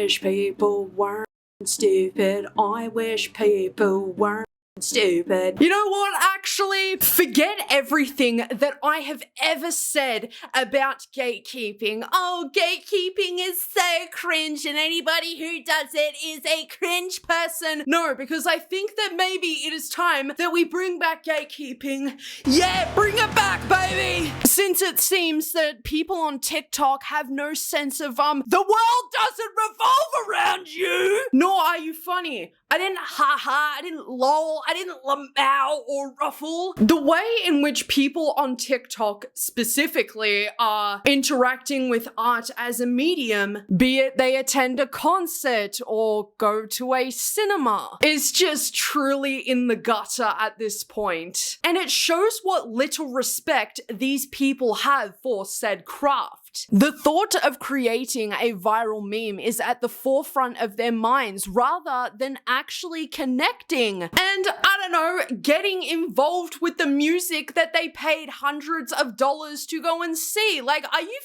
wish people weren't stupid. I wish people weren't stupid. You know what, actually? Forget everything that I have ever said about gatekeeping. Oh, gatekeeping is so cringe and anybody who does it is a cringe person. No, because I think that maybe it is time that we bring back gatekeeping. Yeah, bring it back, baby! Since it seems that people on TikTok have no sense of, the world doesn't revolve around you! Nor are you funny. I didn't ha-ha, I didn't lol, I didn't lamau or ruffle. The way in which people on TikTok specifically are interacting with art as a medium, be it they attend a concert or go to a cinema, is just truly in the gutter at this point. And it shows what little respect these people have for said craft. The thought of creating a viral meme is at the forefront of their minds rather than actually connecting and, I don't know, getting involved with the music that they paid hundreds of dollars to go and see. Like, are you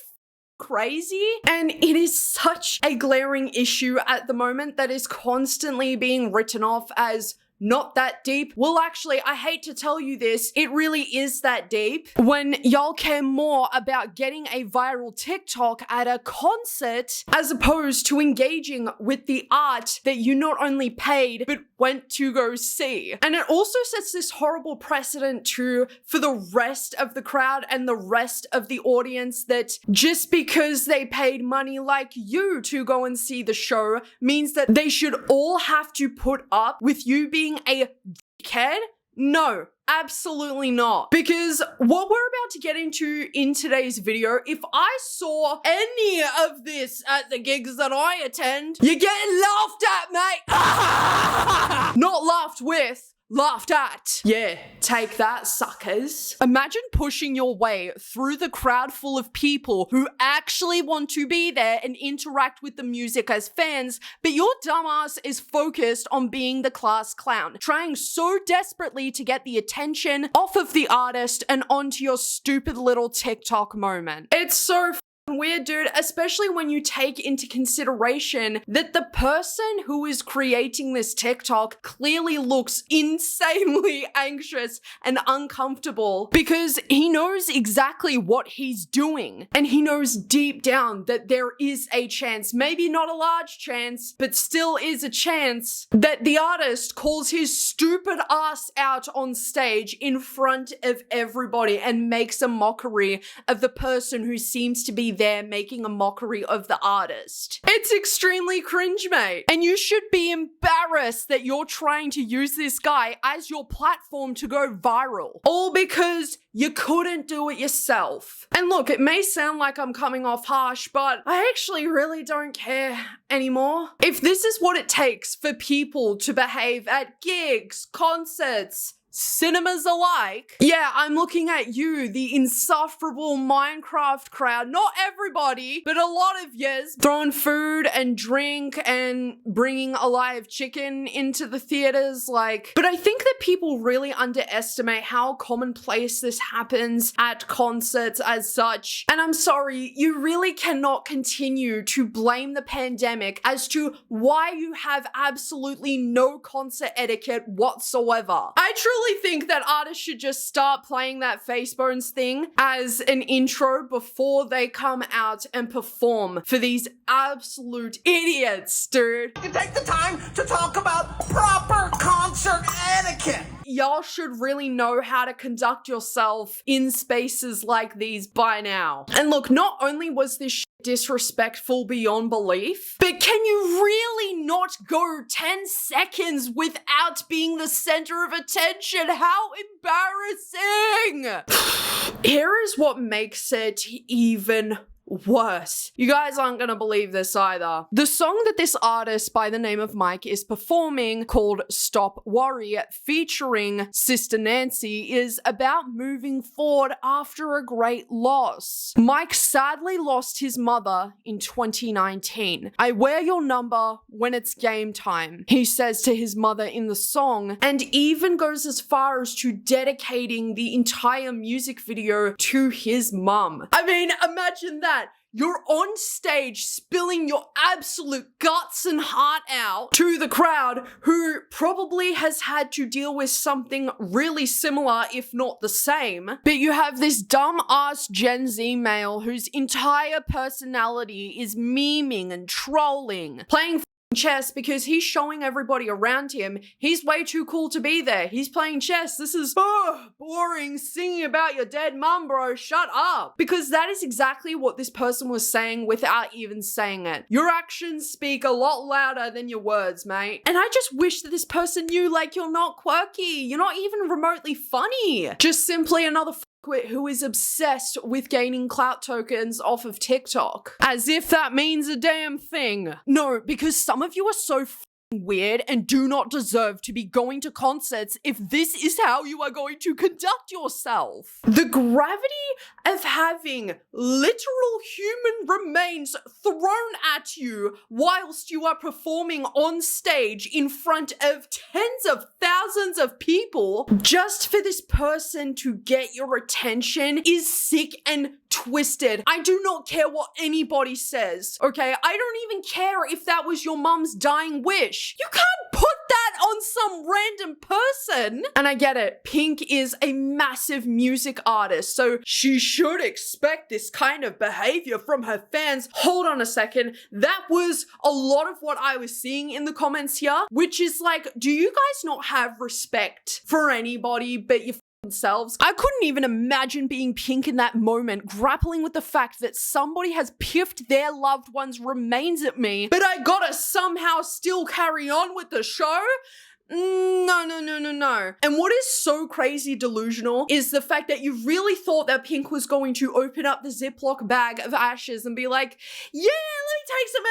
crazy? And it is such a glaring issue at the moment that is constantly being written off as not that deep. Well, actually, I hate to tell you this, it really is that deep. When y'all care more about getting a viral TikTok at a concert as opposed to engaging with the art that you not only paid, but went to go see. And it also sets this horrible precedent too for the rest of the crowd and the rest of the audience that just because they paid money like you to go and see the show means that they should all have to put up with you being a dickhead? No, absolutely not. Because what we're about to get into in today's video, if I saw any of this at the gigs that I attend, you're getting laughed at, mate. Not laughed with. Laughed at. Yeah, take that, suckers. Imagine pushing your way through the crowd full of people who actually want to be there and interact with the music as fans, but your dumbass is focused on being the class clown, trying so desperately to get the attention off of the artist and onto your stupid little TikTok moment. It's so weird, dude, especially when you take into consideration that the person who is creating this TikTok clearly looks insanely anxious and uncomfortable because he knows exactly what he's doing. And he knows deep down that there is a chance, maybe not a large chance, but still is a chance that the artist calls his stupid ass out on stage in front of everybody and makes a mockery of the person who seems to be there making a mockery of the artist. It's extremely cringe, mate. And you should be embarrassed that you're trying to use this guy as your platform to go viral. All because you couldn't do it yourself. And look, it may sound like I'm coming off harsh, but I actually really don't care anymore. If this is what it takes for people to behave at gigs, concerts, cinemas alike, yeah, I'm looking at you, the insufferable Minecraft crowd. Not everybody, but a lot of yous throwing food and drink and bringing a live chicken into the theaters. Like, but I think that people really underestimate how commonplace this happens at concerts as such. And I'm sorry, you really cannot continue to blame the pandemic as to why you have absolutely no concert etiquette whatsoever. I truly think that artists should just start playing that face bones thing as an intro before they come out and perform for these absolute idiots, dude. You take the time to talk about proper concert etiquette. Y'all should really know how to conduct yourself in spaces like these by now. And look, not only was this disrespectful beyond belief, but can you really not go 10 seconds without being the center of attention? How embarrassing! Here is what makes it even worse. You guys aren't gonna believe this either. The song that this artist by the name of Mike is performing, called Stop Worry, featuring Sister Nancy, is about moving forward after a great loss. Mike sadly lost his mother in 2019. I wear your number when it's game time, he says to his mother in the song, and even goes as far as to dedicating the entire music video to his mum. I mean, imagine that. that you're on stage spilling your absolute guts and heart out to the crowd who probably has had to deal with something really similar, if not the same. But you have this dumb-ass Gen Z male whose entire personality is memeing and trolling, playing chess because he's showing everybody around him he's way too cool to be there. He's playing chess. This is boring singing about your dead mum, bro. Shut up. Because that is exactly what this person was saying without even saying it. Your actions speak a lot louder than your words, mate. And I just wish that this person knew, like, you're not quirky. You're not even remotely funny. Just simply another who is obsessed with gaining clout tokens off of TikTok. As if that means a damn thing. No, because some of you are so weird and do not deserve to be going to concerts if this is how you are going to conduct yourself. The gravity of having literal human remains thrown at you whilst you are performing on stage in front of tens of thousands of people just for this person to get your attention is sick and twisted. I do not care what anybody says, okay? I don't even care if that was your mum's dying wish. You can't put that on some random person. And I get it. Pink is a massive music artist, so she should expect this kind of behavior from her fans. Hold on a second. That was a lot of what I was seeing in the comments here, which is like, do you guys not have respect for anybody but your themselves? I couldn't even imagine being Pink in that moment, grappling with the fact that somebody has piffed their loved one's remains at me, but I gotta somehow still carry on with the show. No. And what is so crazy delusional is the fact that you really thought that Pink was going to open up the Ziploc bag of ashes and be like, yeah, let me take some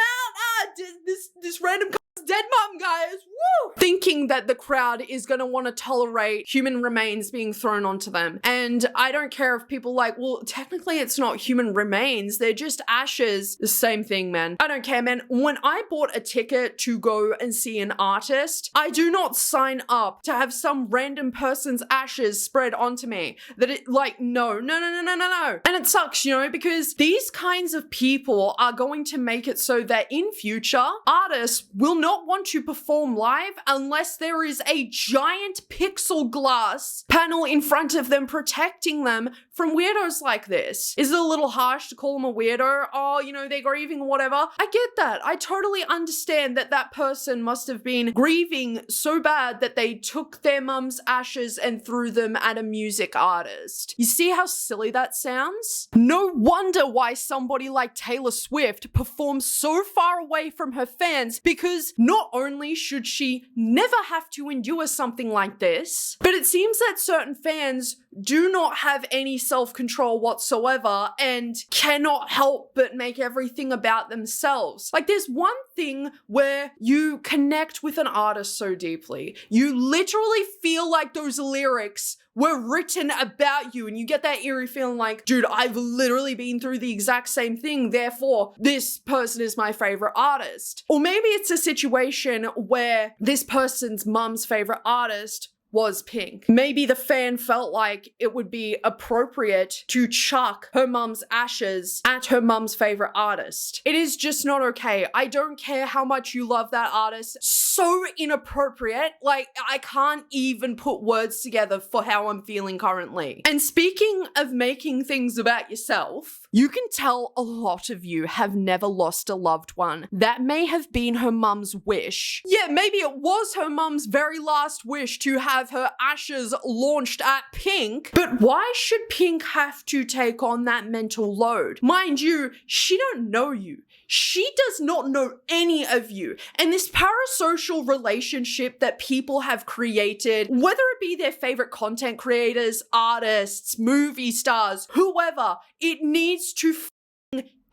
out. This random dead mom, guys. Woo! Thinking that the crowd is gonna want to tolerate human remains being thrown onto them. And I don't care if people like, well, technically it's not human remains, they're just ashes. The same thing, man. I don't care, man. When I bought a ticket to go and see an artist, I do not sign up to have some random person's ashes spread onto me. That it, like, no. And it sucks, you know, because these kinds of people are going to make it so that in future, artists will not want to perform live unless there is a giant pixel glass panel in front of them protecting them from weirdos like this. Is it a little harsh to call them a weirdo? Oh, you know, they're grieving or whatever. I get that. I totally understand that that person must have been grieving so bad that they took their mum's ashes and threw them at a music artist. You see how silly that sounds? No wonder why somebody like Taylor Swift performs so far away from her fans, because not only should she never have to endure something like this, but it seems that certain fans do not have any self-control whatsoever and cannot help but make everything about themselves. Like, there's one thing where you connect with an artist so deeply. You literally feel like those lyrics were written about you and you get that eerie feeling like, dude, I've literally been through the exact same thing, therefore this person is my favorite artist. Or maybe it's a situation where this person's mum's favorite artist was Pink. Maybe the fan felt like it would be appropriate to chuck her mum's ashes at her mum's favorite artist. It is just not okay. I don't care how much you love that artist. So inappropriate. Like, I can't even put words together for how I'm feeling currently. And speaking of making things about yourself, you can tell a lot of you have never lost a loved one. That may have been her mum's wish. Yeah, maybe it was her mum's very last wish to have her ashes launched at Pink, but why should Pink have to take on that mental load? Mind you, she don't know you. She does not know any of you. And this parasocial relationship that people have created, whether it be their favorite content creators, artists, movie stars, whoever, it needs to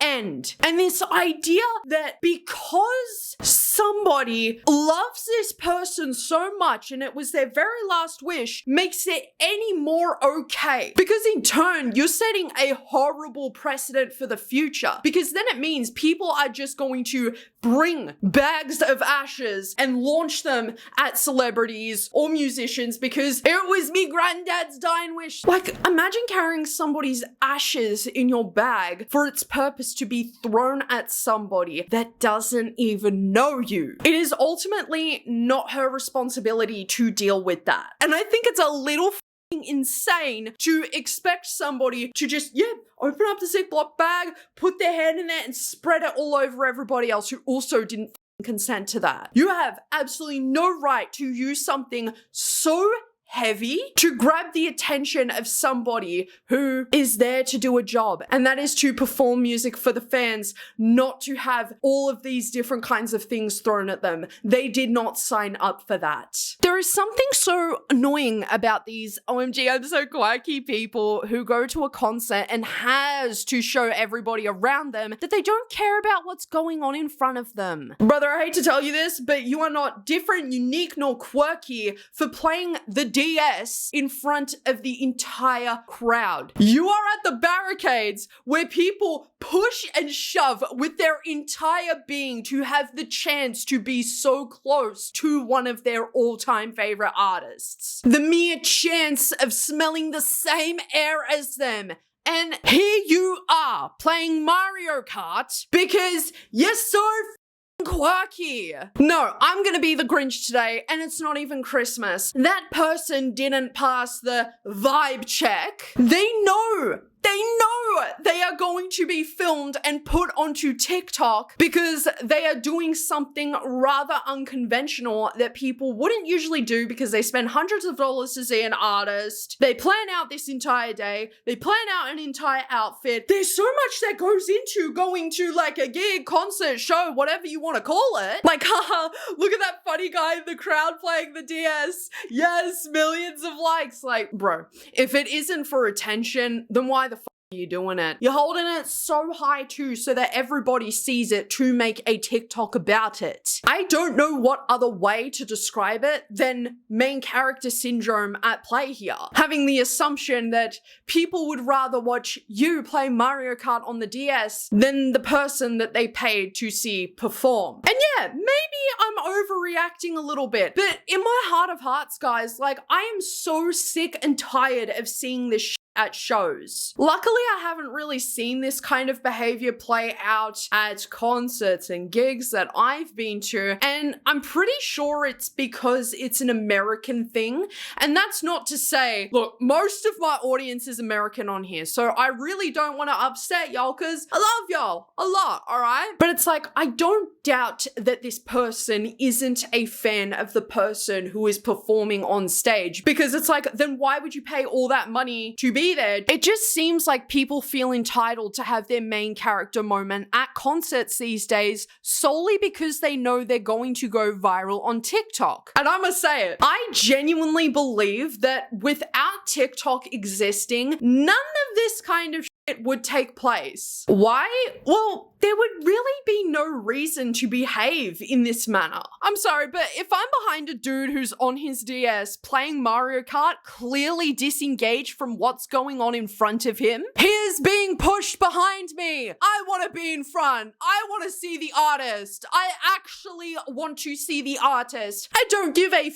end. And this idea that because somebody loves this person so much and it was their very last wish makes it any more okay. Because in turn, you're setting a horrible precedent for the future. Because then it means people are just going to bring bags of ashes and launch them at celebrities or musicians because it was me granddad's dying wish. Like, imagine carrying somebody's ashes in your bag for its purpose to be thrown at somebody that doesn't even know you. It is ultimately not her responsibility to deal with that. And I think it's a little insane to expect somebody to just, open up the Ziploc bag, put their hand in there and spread it all over everybody else who also didn't consent to that. You have absolutely no right to use something so heavy to grab the attention of somebody who is there to do a job, and that is to perform music for the fans, not to have all of these different kinds of things thrown at them. They did not sign up for that. There is something so annoying about these OMG I'm so quirky people who go to a concert and has to show everybody around them that they don't care about what's going on in front of them. Brother, I hate to tell you this, but you are not different, unique, nor quirky for playing the DS in front of the entire crowd. You are at the barricades where people push and shove with their entire being to have the chance to be so close to one of their all-time favorite artists. The mere chance of smelling the same air as them. And here you are playing Mario Kart because you're so quirky. No, I'm gonna be the Grinch today, and it's not even Christmas. That person didn't pass the vibe check. They know they are going to be filmed and put onto TikTok because they are doing something rather unconventional that people wouldn't usually do because they spend hundreds of dollars to see an artist. They plan out this entire day. They plan out an entire outfit. There's so much that goes into going to like a gig, concert, show, whatever you want to call it. Like, haha, look at that funny guy in the crowd playing the DS. Yes, millions of likes. Like, bro, if it isn't for attention, then why the are you doing it? You're holding it so high too so that everybody sees it to make a TikTok about it. I don't know what other way to describe it than main character syndrome at play here. Having the assumption that people would rather watch you play Mario Kart on the DS than the person that they paid to see perform. And yeah, maybe I'm overreacting a little bit, but in my heart of hearts, guys, like, I am so sick and tired of seeing this shit at shows. Luckily, I haven't really seen this kind of behavior play out at concerts and gigs that I've been to, and I'm pretty sure it's because it's an American thing. And that's not to say, look, most of my audience is American on here, so I really don't want to upset y'all because I love y'all a lot, all right? But it's like, I don't doubt that this person isn't a fan of the person who is performing on stage, because it's like, then why would you pay all that money to be there? It just seems like people feel entitled to have their main character moment at concerts these days solely because they know they're going to go viral on TikTok. And I'ma say it, I genuinely believe that without TikTok existing, none of this kind of shit would take place. Why? Well, there would really be no reason to behave in this manner. I'm sorry, but if I'm behind a dude who's on his DS playing Mario Kart, clearly disengaged from what's going on in front of him, he is being pushed behind me. I want to be in front. I want to see the artist. I actually want to see the artist. I don't give a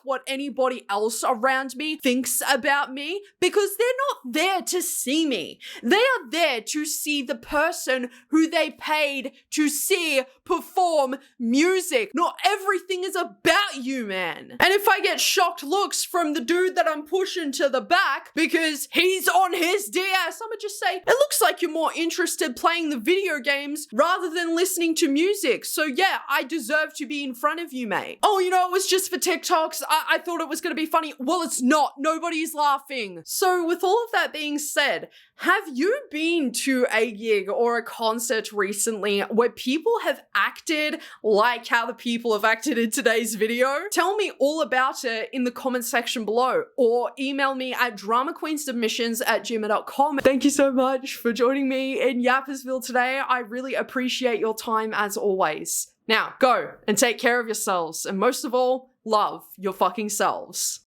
what anybody else around me thinks about me, because they're not there to see me. They are there to see the person who they paid to see perform music. Not everything is about you, man. And if I get shocked looks from the dude that I'm pushing to the back because he's on his DS, I'ma just say, it looks like you're more interested playing the video games rather than listening to music. So yeah, I deserve to be in front of you, mate. Oh, you know, it was just for TikToks. I thought it was going to be funny. Well, it's not. Nobody's laughing. So with all of that being said, have you been to a gig or a concert recently where people have acted like how the people have acted in today's video? Tell me all about it in the comment section below, or email me at dramakweensubmissions@gmail.com. Thank you so much for joining me in Yappersville today. I really appreciate your time as always. Now, go and take care of yourselves, and most of all, love your fucking selves.